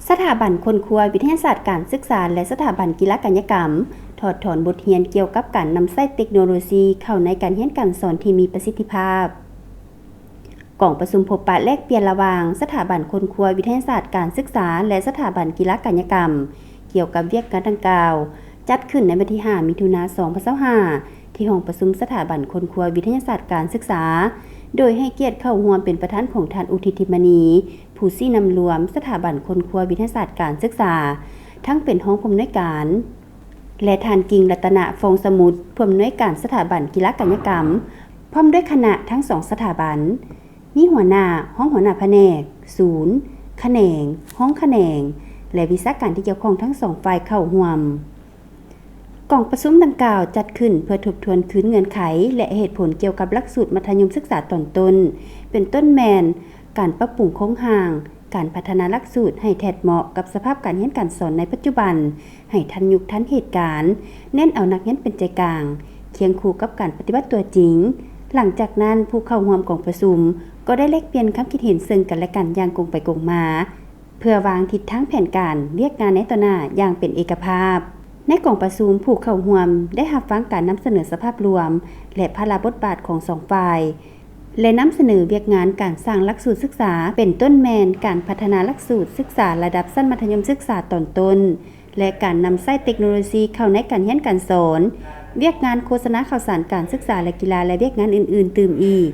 สถาบันคนครัววิทยาศาสตร์การศึกษาและสถาบันกีฬากายกรรมถอดถอนบทเรียนเกี่ยวกับการนำใช้เทคโนโลยีเข้าในการเรียนการสอนที่มีประสิทธิภาพกล่องประชุมพบปะแลกเปลี่ยนระหว่างสถาบันคนครัววิทยาศาสตร์การศึกษาและสถาบันกีฬากายกรรมเกี่ยวกับเวียกงานดังกล่าวจัดขึ้นในวันที่5มิถุนายน2025ที่ห้องประชุมสถาบันคนครัววิทยาศาสตร์การศึกษาโดยให้เกียรติเข้าร่วมเป็นประธานของท่านอุทิศ ทิมณีผู้ชี้นำรวมสถาบันคนครัววิทยาศาสตร์การศึกษาทั้งเป็นห้องผู้อำนวยการและท่านกิ่งรัตนฟงสมุทรผู้อำนวยการสถาบันกีฬากายกรรมพร้อมด้วยคณะทั้ง2สถาบันมีหัวหน้าห้องหัวหน้าแผนกศูนย์แขนงห้องแขนงและวิชาการที่เกี่ยวข้องทั้ง2ฝ่ายเข้าร่วมกล่องประชุมดังกล่าวจัดขึ้นเพื่อทบทวนคืนเงื่อนไขและเหตุผลเกี่ยวกับหลักสูตรมัธยมศึกษาตอนต้นเป็นต้นแมนการปรับปรุงโครงห่างการพัฒนาหลักสูตรให้แทดเหมาะกับสภาพการเรียนการสอนในปัจจุบันให้ทันยุคทันเหตุการณ์เน้นเอานักเรียนเป็นใจกลางเคียงคู่กับการปฏิบัติตัวจริงหลังจากนั้นผู้เข้าร่วมกล่องประชุมก็ได้แลกเปลี่ยนความคิดเห็นซึ่งกันและกันอย่างกงไปกงมาเพื่อวางทิศทางแผนการเรียกงานในต่อหน้าอย่างเป็นเอกภาพในกล่องประชุมผู้เข้าร่วมได้รับฟังการนำเสนอสภาพรวมและภาระบทบาทของ2ฝ่ายและนำเสนอเวียกงานการสร้างหลักสูตรศึกษาเป็นต้นแมนการพัฒนาหลักสูตรศึกษาระดับชั้นมัธยมศึกษาตอนต้นและการนำใช้เทคโนโลยีเข้าในการเรียนการสอนเวียกงานโฆษณาข่าวสารการศึกษาและกีฬาและเวียกงานอื่นๆตื่มอีก